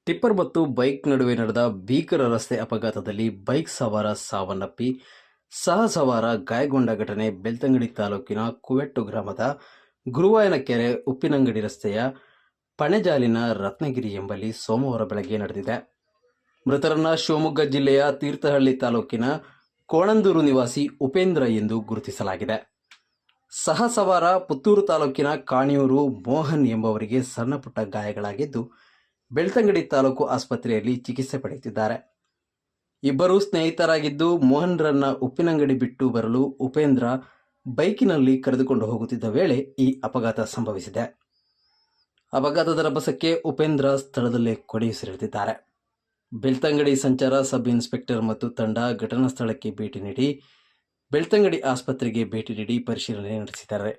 Tipper ಮತ್ತು bike ನಡುವೆ ನಡೆದ ಭೀಕರ ರಸ್ತೆ ಅಪಘಾತದಲ್ಲಿ ಬೈಕ್ ಸವಾರ ಸಾವನ್ನಪ್ಪಿ ಸಹ ಸವಾರ ಗಾಯಗೊಂಡ ಘಟನೆ ಬೆಳ್ತಂಗಡಿ ತಾಲೂಕಿನ ಕುವೆಟ್ಟು ಗ್ರಾಮದ ಗುರುವಾಯನಕೆರೆ ಉಪ್ಪಿನಂಗಡಿ ರಸ್ತೆಯ ಪಣೆಜಾಲಿನ ರತ್ನಗಿರಿ ಎಂಬಲ್ಲಿ ಸೋಮವಾರ ಬೆಳಗ್ಗೆ ನಡೆದಿದೆ. ಮೃತರನ್ನ ಶಿವಮೊಗ್ಗ ಜಿಲ್ಲೆಯ ತೀರ್ಥಹಳ್ಳಿ ತಾಲೂಕಿನ ಕೋಣಂದೂರು ನಿವಾಸಿ ಉಪೇಂದ್ರ ಎಂದು ಗುರುತಿಸಲಾಗಿದೆ. ಸಹ ಸವಾರ ಪುತ್ತೂರು ತಾಲೂಕಿನ ಕಾಣಿಯೂರು ಮೋಹನ್ ಎಂಬವರಿಗೆ ಸಣ್ಣಪುಟ್ಟ ಗಾಯಗಳಾಗಿದ್ದು ಬೆಳ್ತಂಗಡಿ ತಾಲೂಕು ಆಸ್ಪತ್ರೆಯಲ್ಲಿ ಚಿಕಿತ್ಸೆ ಪಡೆಯುತ್ತಿದ್ದಾರೆ. ಇಬ್ಬರು ಸ್ನೇಹಿತರಾಗಿದ್ದು ಮೋಹನ್ರನ್ನ ಉಪ್ಪಿನಂಗಡಿ ಬಿಟ್ಟು ಬರಲು ಉಪೇಂದ್ರ ಬೈಕಿನಲ್ಲಿ ಕರೆದುಕೊಂಡು ಹೋಗುತ್ತಿದ್ದ ವೇಳೆ ಈ ಅಪಘಾತ ಸಂಭವಿಸಿದೆ. ಅಪಘಾತದ ರಭಸಕ್ಕೆ ಉಪೇಂದ್ರ ಸ್ಥಳದಲ್ಲೇ ಕೊನೆಯುಸಿರೆಳೆದಿದ್ದಾರೆ. ಬೆಳ್ತಂಗಡಿ ಸಂಚಾರ ಸಬ್ ಇನ್ಸ್ಪೆಕ್ಟರ್ ಮತ್ತು ತಂಡ ಘಟನಾ ಸ್ಥಳಕ್ಕೆ ಭೇಟಿ ನೀಡಿ ಬೆಳ್ತಂಗಡಿ ಆಸ್ಪತ್ರೆಗೆ ಭೇಟಿ ನೀಡಿ ಪರಿಶೀಲನೆ ನಡೆಸಿದ್ದಾರೆ.